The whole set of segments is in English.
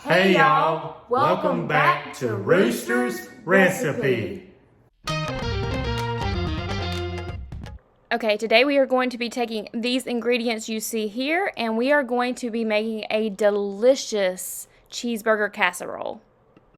Hey y'all, welcome back to Rooster's Recipe. Okay, today we are going to be taking these ingredients you see here and we are going to be making a delicious cheeseburger casserole.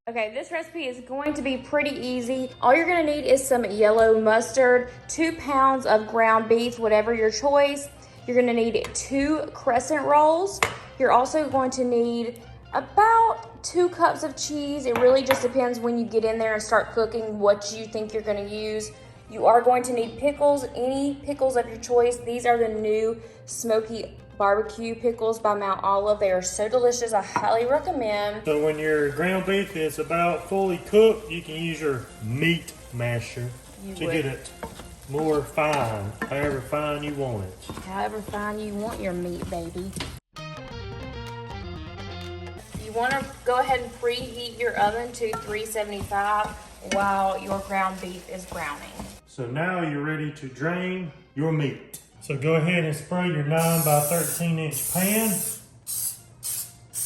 Okay, this recipe is going to be pretty easy. All you're gonna need is some yellow mustard, 2 pounds of ground beef, whatever your choice. You're gonna need 2 crescent rolls. You're also going to need about 2 cups of cheese. It really just depends when you get in there and start cooking what you think you're gonna use. You are going to need pickles, any pickles of your choice. These are the new smoky barbecue pickles by Mount Olive. They are so delicious, I highly recommend. So when your ground beef is about fully cooked, you can use your meat masher to get it more fine, however fine you want it. However fine you want your meat, baby. You want to go ahead and preheat your oven to 375 while your ground beef is browning. So now you're ready to drain your meat. So go ahead and spray your 9 by 13 inch pan.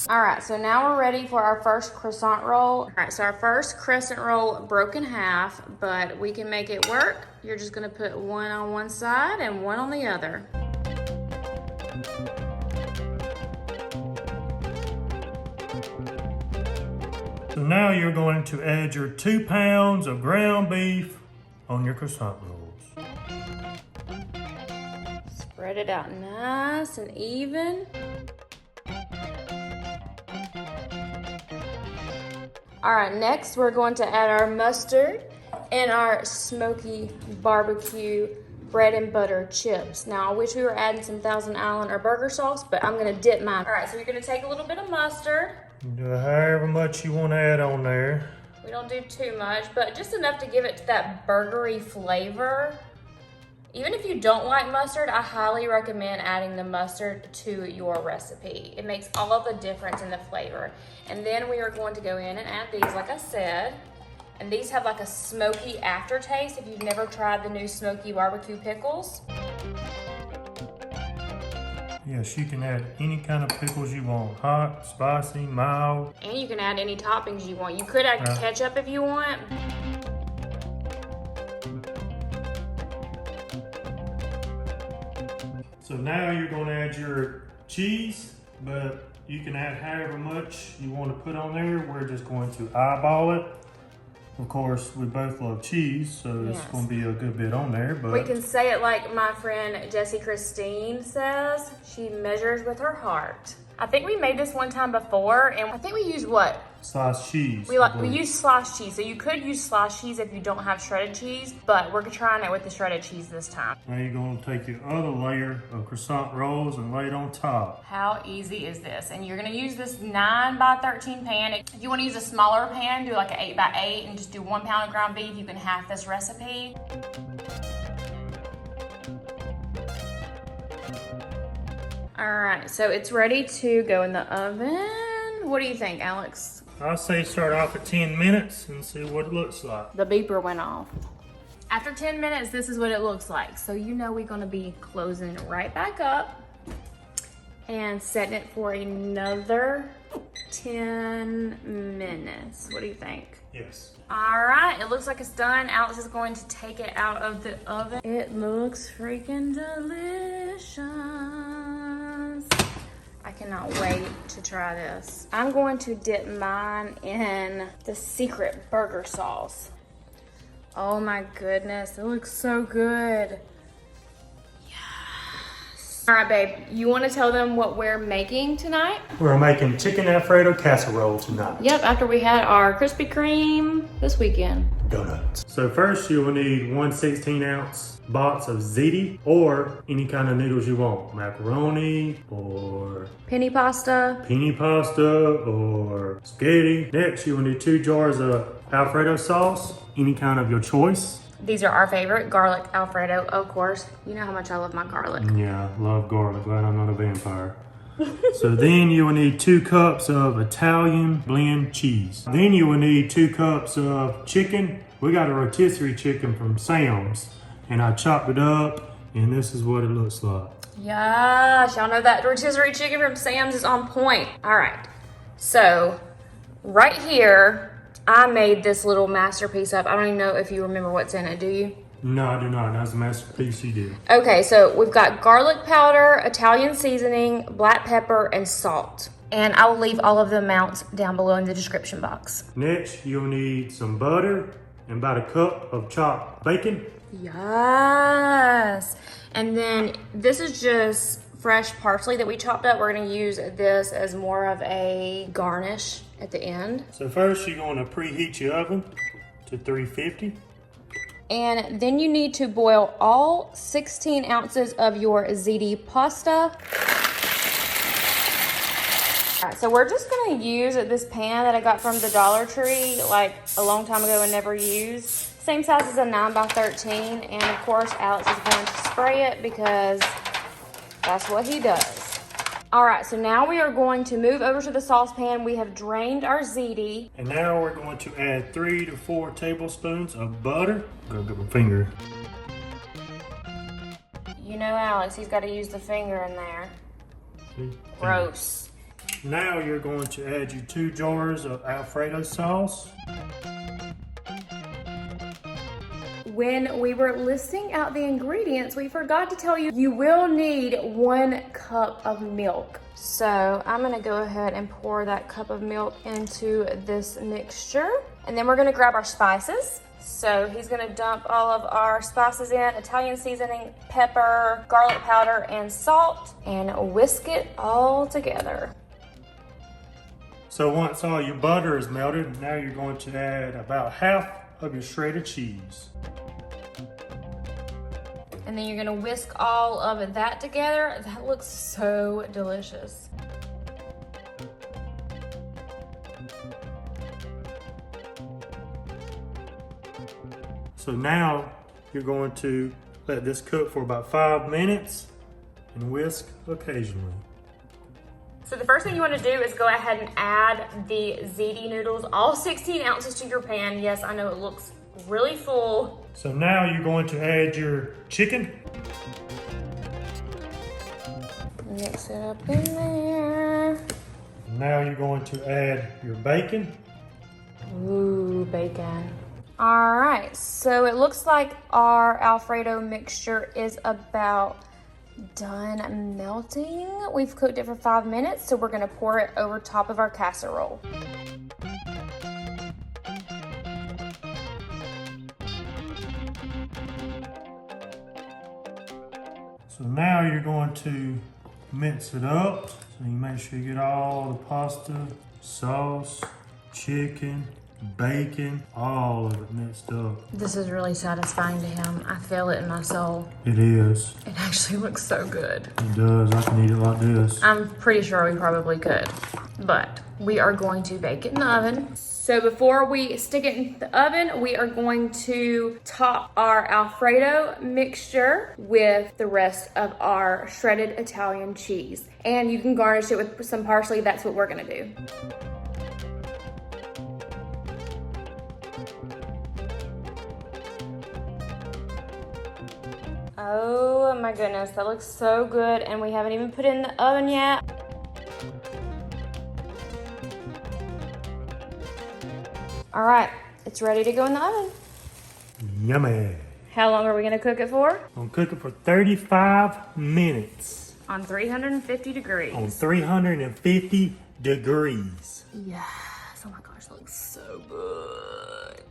All right, so now we're ready for our first croissant roll. All right, so our first crescent roll broke in half, but we can make it work. You're just gonna put one on one side and one on the other. So now you're going to add your 2 pounds of ground beef on your croissant rolls. Spread it out nice and even. All right, next we're going to add our mustard and our smoky barbecue bread and butter chips. Now, I wish we were adding some Thousand Island or burger sauce, but I'm gonna dip mine. All right, so you're gonna take a little bit of mustard. Do however much you want to add on there. We don't do too much, but just enough to give it that burgery flavor. Even if you don't like mustard, I highly recommend adding the mustard to your recipe. It makes all of the difference in the flavor. And then we are going to go in and add these, like I said. And these have like a smoky aftertaste if you've never tried the new smoky barbecue pickles. Yes, you can add any kind of pickles you want. Hot, spicy, mild. And you can add any toppings you want. You could add ketchup if you want. So now you're going to add your cheese, but you can add however much you want to put on there. We're just going to eyeball it. Of course, we both love cheese, so it's going to be a good bit on there. But we can say it like my friend Jessie Christine says, she measures with her heart. I think we made this one time before, and I think we used what? Sliced cheese. We use sliced cheese, so you could use sliced cheese if you don't have shredded cheese, but we're trying it with the shredded cheese this time. Now you're going to take your other layer of croissant rolls and lay it on top. How easy is this? And you're gonna use this 9 by 13 pan. If you wanna use a smaller pan, do like an 8 by 8 and just do 1 pound of ground beef, you can half this recipe. All right, so it's ready to go in the oven. What do you think, Alex? I say start off at 10 minutes and see what it looks like. The beeper went off. After 10 minutes, this is what it looks like. So you know we're gonna be closing it right back up and setting it for another 10 minutes. What do you think? Yes. All right, it looks like it's done. Alex is going to take it out of the oven. It looks freaking delicious. I cannot wait to try this. I'm going to dip mine in the secret burger sauce. Oh my goodness, it looks so good. Yes. All right, babe, you want to tell them what we're making tonight? We're making chicken Alfredo casserole tonight. Yep, after we had our Krispy Kreme this weekend. Go nuts. So first you will need 1 16-ounce box of ziti or any kind of noodles you want. Macaroni or Penny pasta or spaghetti. Next you will need 2 jars of Alfredo sauce, any kind of your choice. These are our favorite, garlic Alfredo, of course. You know how much I love my garlic. Yeah, love garlic. Glad I'm not a vampire. So then you will need 2 cups of Italian blend cheese. Then you will need 2 cups of chicken. We got a rotisserie chicken from Sam's and I chopped it up and this is what it looks like. Yes, y'all know that rotisserie chicken from Sam's is on point. All right, so Right here, I made this little masterpiece up. I don't even know if you remember what's in it, do you? No, I do not. That's a masterpiece you did. Okay, so we've got garlic powder, Italian seasoning, black pepper, and salt. And I will leave all of the amounts down below in the description box. Next, you'll need some butter and about a cup of chopped bacon. Yes. And then this is just fresh parsley that we chopped up. We're gonna use this as more of a garnish at the end. So first, you're going to preheat your oven to 350. And then you need to boil all 16 ounces of your ziti pasta. All right, so we're just gonna use this pan that I got from the Dollar Tree like a long time ago and never used. Same size as a 9x13, and of course Alex is going to spray it because that's what he does. All right, so now we are going to move over to the saucepan. We have drained our ziti. And now we're going to add 3 to 4 tablespoons of butter. I'm gonna get my finger. You know Alex, he's got to use the finger in there. See? Gross. Now you're going to add your 2 jars of Alfredo sauce. When we were listing out the ingredients, we forgot to tell you, you will need 1 cup of milk. So I'm gonna go ahead and pour that cup of milk into this mixture. And then we're gonna grab our spices. So he's gonna dump all of our spices in, Italian seasoning, pepper, garlic powder, and salt, and whisk it all together. So once all your butter is melted, now you're going to add about half of your shredded cheese. And then you're gonna whisk all of that together. That looks so delicious. So now you're going to let this cook for about 5 minutes and whisk occasionally. So the first thing you want to do is go ahead and add the ziti noodles, all 16 ounces to your pan. Yes, I know it looks really full. So now you're going to add your chicken. Mix it up in there. Now you're going to add your bacon. Ooh, bacon. All right, so it looks like our Alfredo mixture is about done melting. We've cooked it for 5 minutes, so we're gonna pour it over top of our casserole. So now you're going to mix it up. So you make sure you get all the pasta, sauce, chicken, bacon, all of it mixed up. This is really satisfying to him. I feel it in my soul. It is. It actually looks so good. It does. I can eat it like this. I'm pretty sure we probably could, but we are going to bake it in the oven. So before we stick it in the oven, we are going to top our Alfredo mixture with the rest of our shredded Italian cheese. And you can garnish it with some parsley. That's what we're gonna do. Oh my goodness, that looks so good, and we haven't even put it in the oven yet. All right, it's ready to go in the oven. Yummy. How long are we gonna cook it for? I'm gonna cook it for 35 minutes. On 350 degrees. On 350 degrees. Yes, oh my gosh, that looks so good.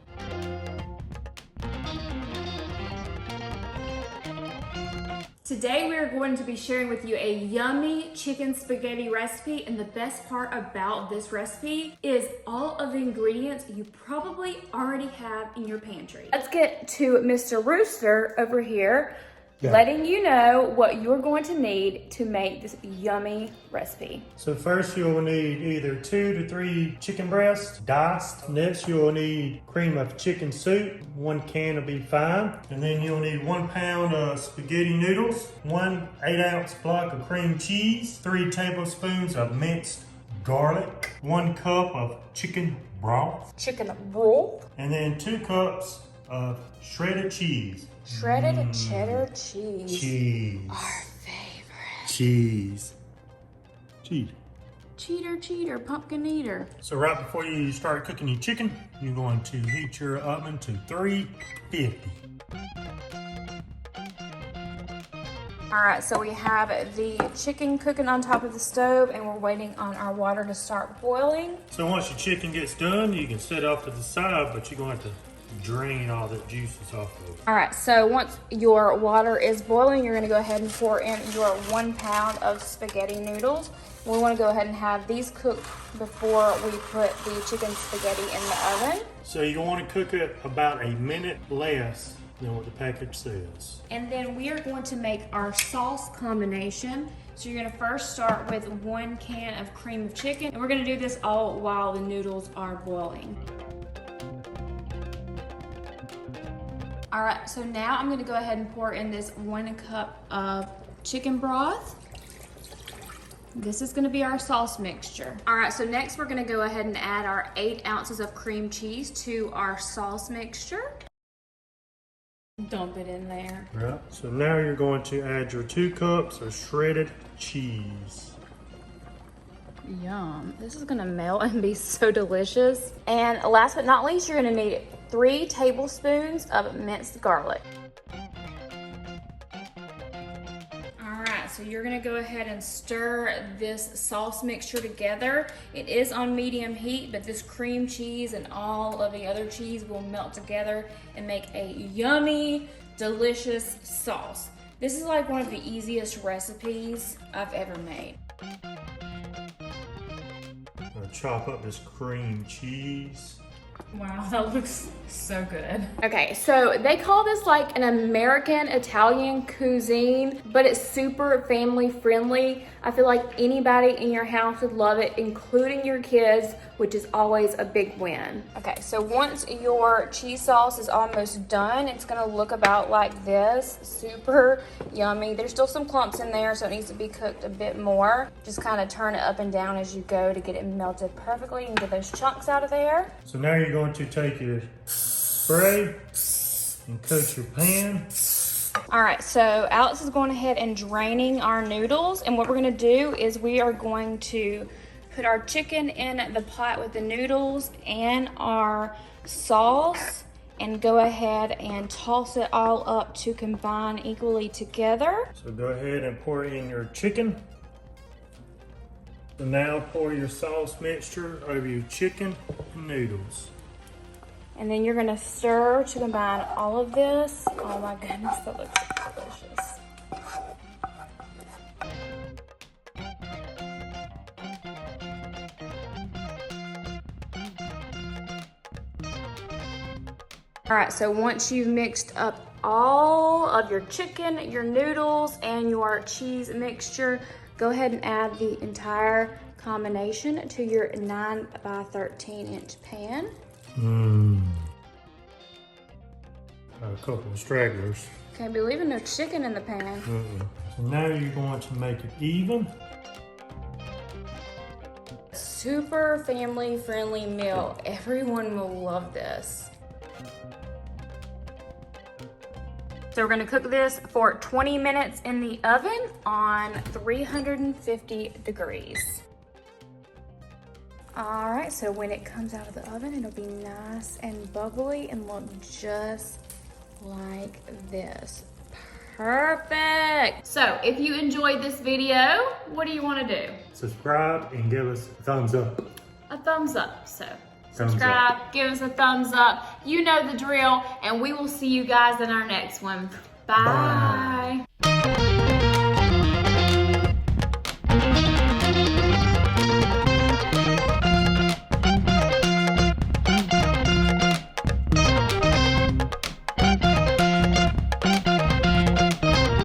Today we are going to be sharing with you a yummy chicken spaghetti recipe, and the best part about this recipe is all of the ingredients you probably already have in your pantry. Let's get to Mr. Rooster over here, letting you know what you're going to need to make this yummy recipe. So first you'll need either 2 to 3 chicken breasts, diced. Next you'll need cream of chicken soup. 1 can will be fine. And then you'll need 1 pound of spaghetti noodles, 1 8-ounce block of cream cheese, 3 tablespoons of minced garlic, 1 cup of chicken broth. Chicken broth. And then 2 cups of shredded cheese. Shredded cheddar cheese. Cheese. Our favorite. Cheese. Cheese. Cheater, cheater, pumpkin eater. So right before you start cooking your chicken, you're going to heat your oven to 350. All right, so we have the chicken cooking on top of the stove and we're waiting on our water to start boiling. So once your chicken gets done, you can set it off to the side, but you're going to have to drain all the juices off of it. All right, so once your water is boiling, you're gonna go ahead and pour in your 1 pound of spaghetti noodles. We wanna go ahead and have these cooked before we put the chicken spaghetti in the oven. So you want to cook it about a minute less than what the package says. And then we are going to make our sauce combination. So you're gonna first start with 1 can of cream of chicken. And we're gonna do this all while the noodles are boiling. All right, so now I'm gonna go ahead and pour in this 1 cup of chicken broth. This is gonna be our sauce mixture. All right, so next we're gonna go ahead and add our 8 ounces of cream cheese to our sauce mixture. Dump it in there. Right. So now you're going to add your 2 cups of shredded cheese. Yum. This is gonna melt and be so delicious. And last but not least, you're gonna need 3 tablespoons of minced garlic. All right, so you're gonna go ahead and stir this sauce mixture together. It is on medium heat, but this cream cheese and all of the other cheese will melt together and make a yummy, delicious sauce. This is like one of the easiest recipes I've ever made. Chop up this cream cheese. Wow, that looks so good. Okay, so they call this like an American Italian cuisine, but it's super family friendly. I feel like anybody in your house would love it, including your kids, which is always a big win. Okay, so once your cheese sauce is almost done, it's gonna look about like this. Super yummy. There's still some clumps in there, so it needs to be cooked a bit more. Just kind of turn it up and down as you go to get it melted perfectly and get those chunks out of there. So now you're going to take your spray and coat your pan. All right, so Alex is going ahead and draining our noodles, and what we're gonna do is we are going to put our chicken in the pot with the noodles and our sauce and go ahead and toss it all up to combine equally together. So go ahead and pour in your chicken. So now pour your sauce mixture over your chicken and noodles. And then you're gonna stir to combine all of this. Oh my goodness, that looks delicious. All right, so once you've mixed up all of your chicken, your noodles, and your cheese mixture, go ahead and add the entire combination to your 9 by 13 inch pan. A couple of stragglers. Can't be leaving no chicken in the pan. So now you're going to make it even. Super family friendly meal. Everyone will love this. So we're gonna cook this for 20 minutes in the oven on 350 degrees. All right, so when it comes out of the oven, it'll be nice and bubbly and look just like this. Perfect. So if you enjoyed this video, what do you want to do? Subscribe and give us a thumbs up. A thumbs up. So Thumbs subscribe, up. give us a thumbs up. You know the drill, and we will see you guys in our next one. Bye. Bye.